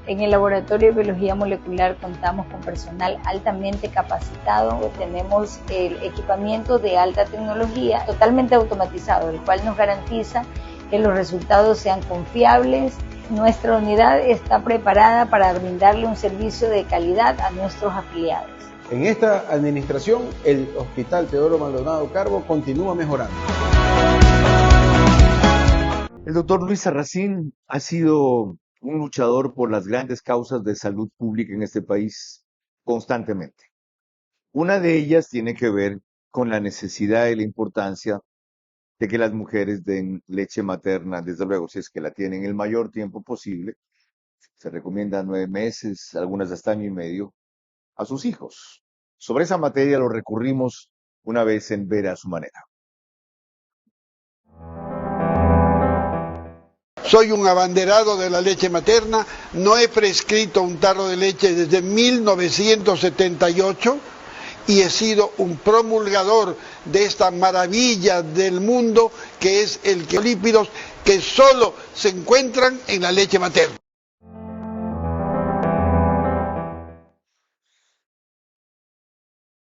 En el Laboratorio de Biología Molecular contamos con personal altamente capacitado, tenemos el equipamiento de alta tecnología totalmente automatizado, el cual nos garantiza que los resultados sean confiables. Nuestra unidad está preparada para brindarle un servicio de calidad a nuestros afiliados. En esta administración, el Hospital Teodoro Maldonado Carbo continúa mejorando. El doctor Luis Sarracín ha sido un luchador por las grandes causas de salud pública en este país constantemente. Una de ellas tiene que ver con la necesidad y la importancia de que las mujeres den leche materna, desde luego, si es que la tienen el mayor tiempo posible. Se recomienda 9 meses, algunas hasta año y medio, a sus hijos. Sobre esa materia lo recurrimos una vez en Ver a su manera. Soy un abanderado de la leche materna, no he prescrito un tarro de leche desde 1978 y he sido un promulgador de esta maravilla del mundo que es el que lípidos que solo se encuentran en la leche materna.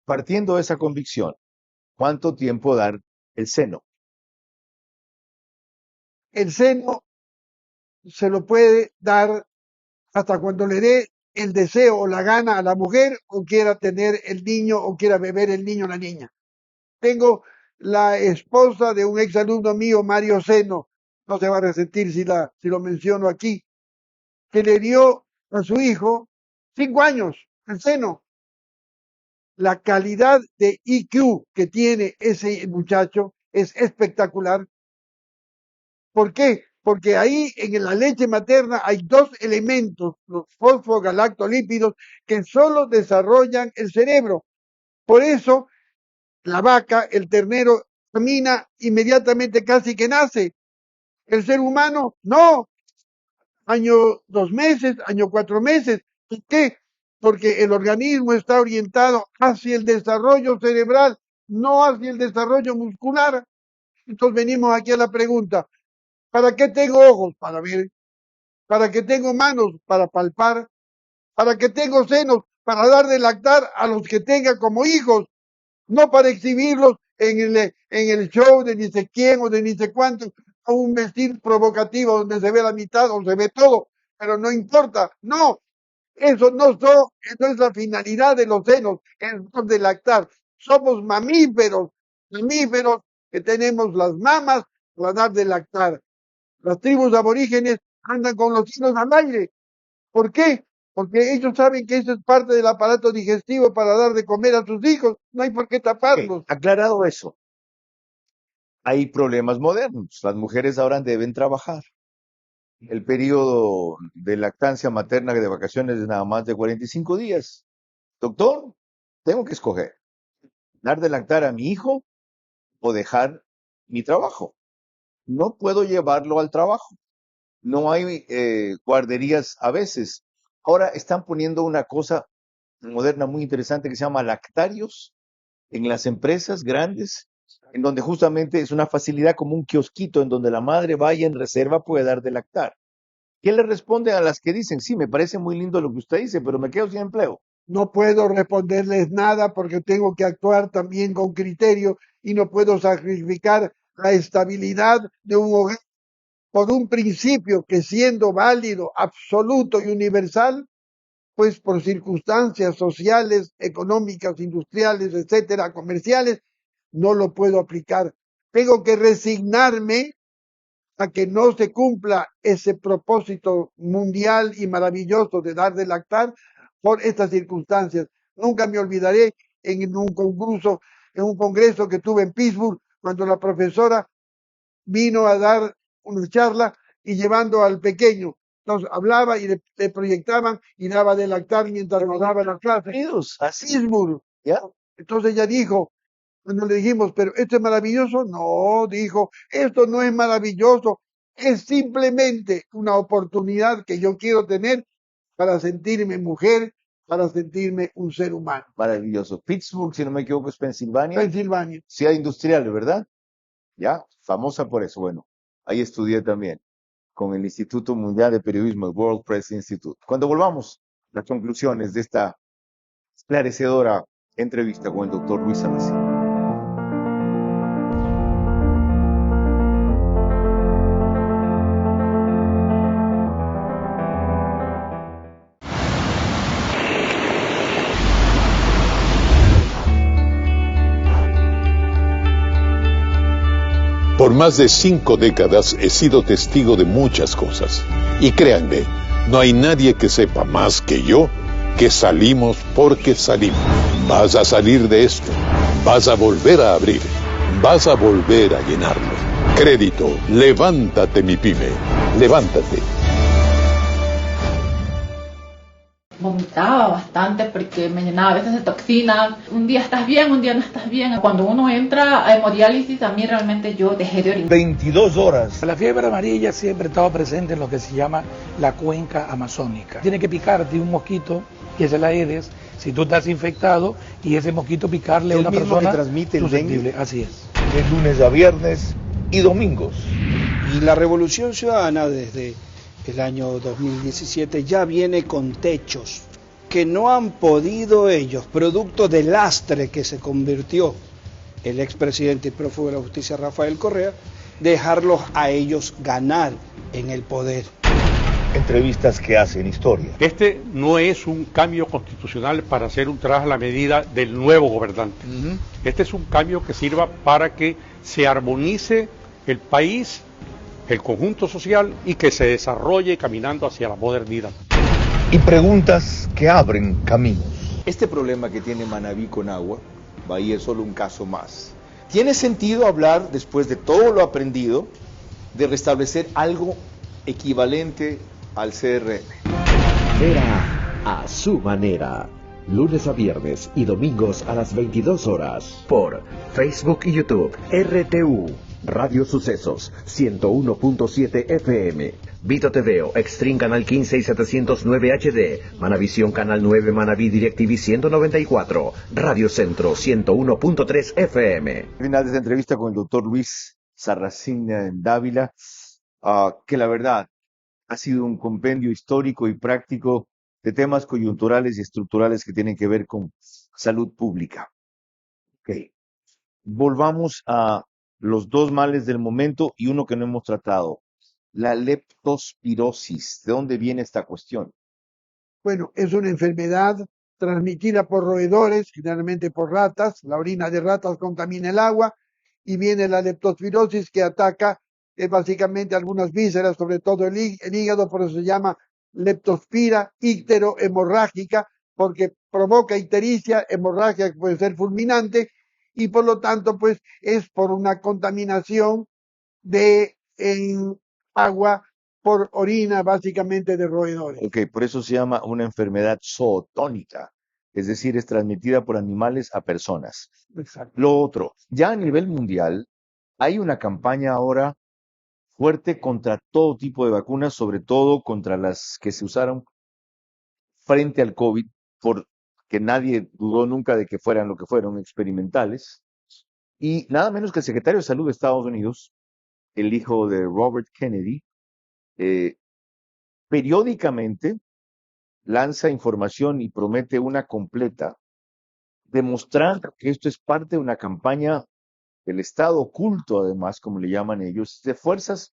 Partiendo de esa convicción, ¿cuánto tiempo dar el seno? El seno se lo puede dar hasta cuando le dé el deseo o la gana a la mujer o quiera tener el niño o quiera beber el niño o la niña. Tengo la esposa de un exalumno mío, Mario Seno, no se va a resentir si lo menciono aquí. que le dio a su hijo 5 años el seno. La calidad de IQ que tiene ese muchacho es espectacular. ¿Por qué? Porque ahí en la leche materna hay 2 elementos, los fosfogalactolípidos, que solo desarrollan el cerebro. Por eso la vaca, el ternero, camina inmediatamente casi que nace. El ser humano, no. Año 2 meses, año 4 meses. ¿Por qué? Porque el organismo está orientado hacia el desarrollo cerebral, no hacia el desarrollo muscular. Entonces venimos aquí a la pregunta, ¿para qué tengo ojos? Para ver. ¿Para qué tengo manos? Para palpar. ¿Para qué tengo senos? Para dar de lactar a los que tenga como hijos, no para exhibirlos en el show de ni sé quién o de ni sé cuánto, a un vestir provocativo donde se ve la mitad o se ve todo, pero no importa, no. Eso no es la finalidad de los senos, es de lactar. Somos mamíferos que tenemos las mamas para dar de lactar. Las tribus aborígenes andan con los senos al aire. ¿Por qué? Porque ellos saben que eso es parte del aparato digestivo para dar de comer a sus hijos. No hay por qué taparlos. Aclarado eso, hay problemas modernos. Las mujeres ahora deben trabajar. El periodo de lactancia materna de vacaciones es nada más de 45 días. Doctor, tengo que escoger, dar de lactar a mi hijo o dejar mi trabajo. No puedo llevarlo al trabajo. No hay guarderías a veces. Ahora están poniendo una cosa moderna muy interesante que se llama lactarios en las empresas grandes, en donde justamente es una facilidad como un kiosquito en donde la madre vaya en reserva, puede dar de lactar. ¿Qué le responden a las que dicen, sí, me parece muy lindo lo que usted dice, pero me quedo sin empleo? No puedo responderles nada porque tengo que actuar también con criterio y no puedo sacrificar la estabilidad de un hogar por un principio que, siendo válido, absoluto y universal, pues por circunstancias sociales, económicas, industriales, etcétera, comerciales, no lo puedo aplicar. Tengo que resignarme a que no se cumpla ese propósito mundial y maravilloso de dar de lactar por estas circunstancias. Nunca me olvidaré en un congreso que tuve en Pittsburgh, cuando la profesora vino a dar una charla y llevando al pequeño. Entonces hablaba y le proyectaban y daba de lactar mientras nos daba la clase. Pittsburgh. ¿Ya? Entonces ella dijo, cuando le dijimos, pero ¿esto es maravilloso? No, dijo, esto no es maravilloso, es simplemente una oportunidad que yo quiero tener para sentirme mujer, para sentirme un ser humano. Maravilloso. Pittsburgh, si no me equivoco, es Pensilvania. Pensilvania. Ciudad industrial, ¿verdad? Ya, famosa por eso. Bueno, ahí estudié también con el Instituto Mundial de Periodismo, el World Press Institute. Cuando volvamos, las conclusiones de esta esclarecedora entrevista con el doctor Luis Sarracín. Por más de 5 décadas he sido testigo de muchas cosas. Y créanme, no hay nadie que sepa más que yo que salimos porque salimos. Vas a salir de esto. Vas a volver a abrir. Vas a volver a llenarlo. Crédito. Levántate, mi pyme. Levántate. Vomitaba bastante porque me llenaba a veces de toxinas. Un día estás bien, un día no estás bien. Cuando uno entra a hemodiálisis, a mí realmente yo dejé de orinar. 22 horas. La fiebre amarilla siempre estaba presente en lo que se llama la cuenca amazónica. Tiene que picarte un mosquito, que es el Aedes, si tú estás infectado, y ese mosquito picarle a una persona que transmite el dengue. Así es. De lunes a viernes y domingos. Y la Revolución Ciudadana desde el año 2017 ya viene con techos que no han podido ellos, producto del lastre que se convirtió el expresidente y prófugo de la justicia Rafael Correa, dejarlos a ellos ganar en el poder. Entrevistas que hacen historia. Este no es un cambio constitucional para hacer un traje a la medida del nuevo gobernante. Este es un cambio que sirva para que se armonice el país el conjunto social y que se desarrolle caminando hacia la modernidad. Y preguntas que abren caminos. Este problema que tiene Manabí con agua, Bahía es solo un caso más. ¿Tiene sentido hablar, después de todo lo aprendido, de restablecer algo equivalente al CRM? Vera a su manera. Lunes a viernes y domingos a las 22 horas. Por Facebook y YouTube. RTU. Radio Sucesos 101.7 FM. Vito TVO, Extreme Canal 15 y 709 HD. Manavisión Canal 9, Manaví DirecTV 194. Radio Centro 101.3 FM. Final de esta entrevista con el doctor Luis Sarracín Dávila, que la verdad ha sido un compendio histórico y práctico de temas coyunturales y estructurales que tienen que ver con salud pública. Okay. Volvamos a los dos males del momento y uno que no hemos tratado, la leptospirosis. ¿De dónde viene esta cuestión? Bueno, es una enfermedad transmitida por roedores, generalmente por ratas. La orina de ratas contamina el agua y viene la leptospirosis que ataca básicamente algunas vísceras, sobre todo el hígado, por eso se llama leptospira icterohemorrágica, porque provoca ictericia, hemorragia que puede ser fulminante, y por lo tanto pues es por una contaminación de agua por orina básicamente de roedores. Ok, por eso se llama una enfermedad zootónica, es decir, es transmitida por animales a personas. Exacto. Lo otro, ya a nivel mundial hay una campaña ahora fuerte contra todo tipo de vacunas, sobre todo contra las que se usaron frente al COVID, porque nadie dudó nunca de que fueran lo que fueron, experimentales. Y nada menos que el secretario de Salud de Estados Unidos, el hijo de Robert Kennedy, periódicamente lanza información y promete una completa, demostrando que esto es parte de una campaña del Estado oculto, además, como le llaman ellos, de fuerzas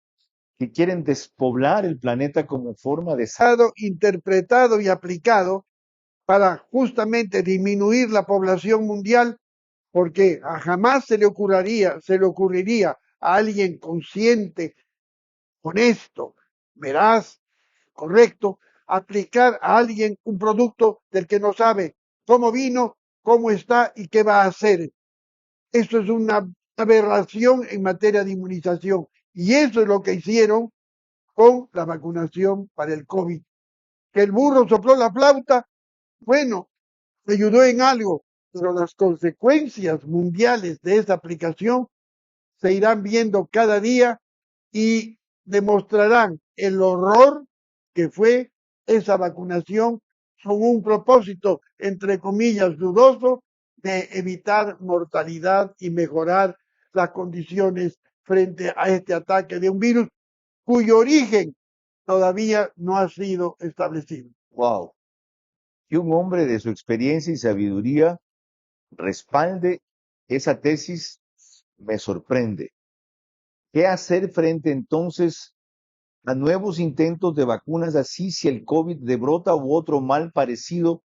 que quieren despoblar el planeta como forma de interpretado y aplicado para justamente disminuir la población mundial, porque jamás se le ocurriría a alguien consciente, honesto, veraz, correcto, aplicar a alguien un producto del que no sabe cómo vino, cómo está y qué va a hacer. Esto es una aberración en materia de inmunización. Y eso es lo que hicieron con la vacunación para el COVID. Que el burro sopló la flauta, bueno, ayudó en algo, pero las consecuencias mundiales de esa aplicación se irán viendo cada día y demostrarán el horror que fue esa vacunación con un propósito, entre comillas, dudoso, de evitar mortalidad y mejorar las condiciones frente a este ataque de un virus cuyo origen todavía no ha sido establecido. Wow. Que un hombre de su experiencia y sabiduría respalde esa tesis me sorprende. ¿Qué hacer frente entonces a nuevos intentos de vacunas así si el COVID de brota u otro mal parecido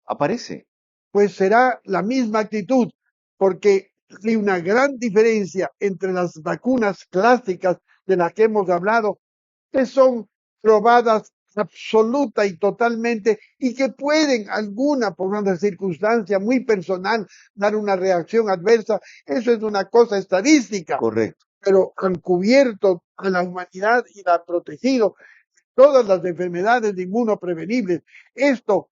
aparece? Pues será la misma actitud, porque hay una gran diferencia entre las vacunas clásicas de las que hemos hablado, que son probadas absoluta y totalmente y que pueden alguna por una circunstancia muy personal dar una reacción adversa. Eso es una cosa estadística. Correcto. Pero han cubierto a la humanidad y la han protegido todas las enfermedades inmunoprevenibles. Esto,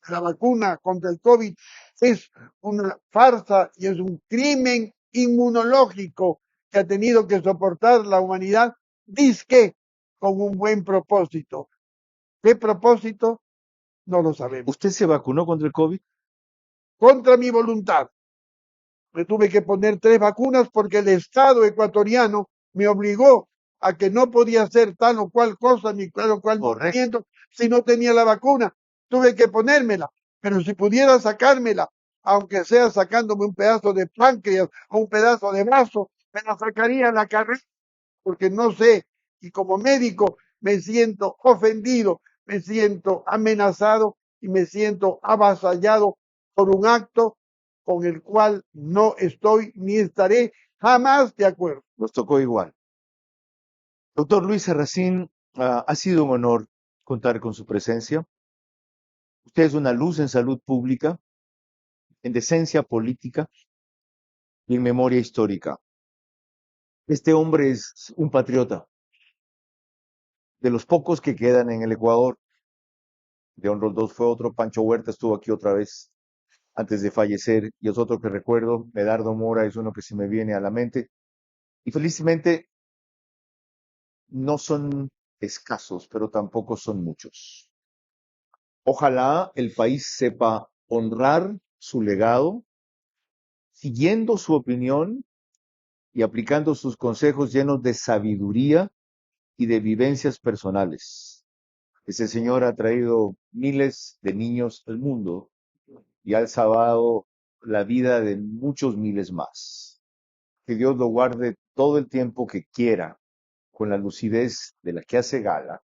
la vacuna contra el COVID es una farsa y es un crimen inmunológico que ha tenido que soportar la humanidad, dizque con un buen propósito. ¿Qué propósito? No lo sabemos. ¿Usted se vacunó contra el COVID? Contra mi voluntad. Me tuve que poner 3 vacunas porque el Estado ecuatoriano me obligó a que no podía hacer tal o cual cosa ni tal o cual movimiento si no tenía la vacuna. Tuve que ponérmela, pero si pudiera sacármela, aunque sea sacándome un pedazo de páncreas o un pedazo de vaso, me la sacaría en la carrera, porque no sé, y como médico me siento ofendido, me siento amenazado y me siento avasallado por un acto con el cual no estoy ni estaré jamás de acuerdo. Nos tocó igual. Doctor Luis Serracín, ha sido un honor contar con su presencia. Usted es una luz en salud pública, en decencia política y en memoria histórica. Este hombre es un patriota, de los pocos que quedan en el Ecuador. León Roldós fue otro, Pancho Huerta estuvo aquí otra vez antes de fallecer, y es otro que recuerdo, Medardo Mora es uno que se me viene a la mente, y felizmente no son escasos, pero tampoco son muchos. Ojalá el país sepa honrar su legado, siguiendo su opinión y aplicando sus consejos llenos de sabiduría y de vivencias personales. Ese señor ha traído miles de niños al mundo y ha salvado la vida de muchos miles más. Que Dios lo guarde todo el tiempo que quiera, con la lucidez de la que hace gala,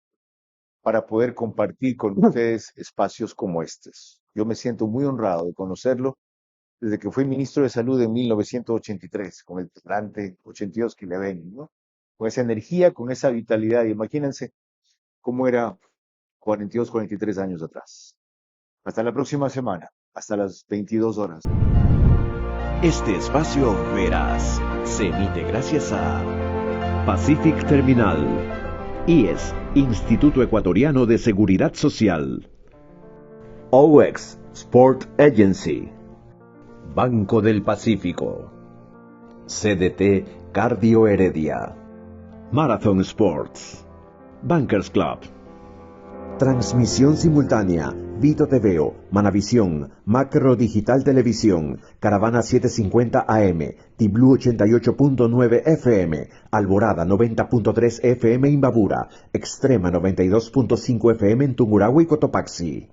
para poder compartir con ustedes espacios como estos. Yo me siento muy honrado de conocerlo desde que fui ministro de Salud en 1983, con el talante 82 que le ven, ¿no? Con esa energía, con esa vitalidad. Imagínense cómo era 42, 43 años atrás. Hasta la próxima semana, hasta las 22 horas. Este espacio Veraz se emite gracias a Pacific Terminal, IES, Instituto Ecuatoriano de Seguridad Social, OX Sport Agency, Banco del Pacífico, CDT Cardio Heredia, Marathon Sports, Bankers Club. Transmisión simultánea, Vito TVO, Manavisión, Macro Digital Televisión, Caravana 750 AM, Tiblu 88.9 FM, Alborada 90.3 FM Imbabura, Extrema 92.5 FM en Tungurahua y Cotopaxi.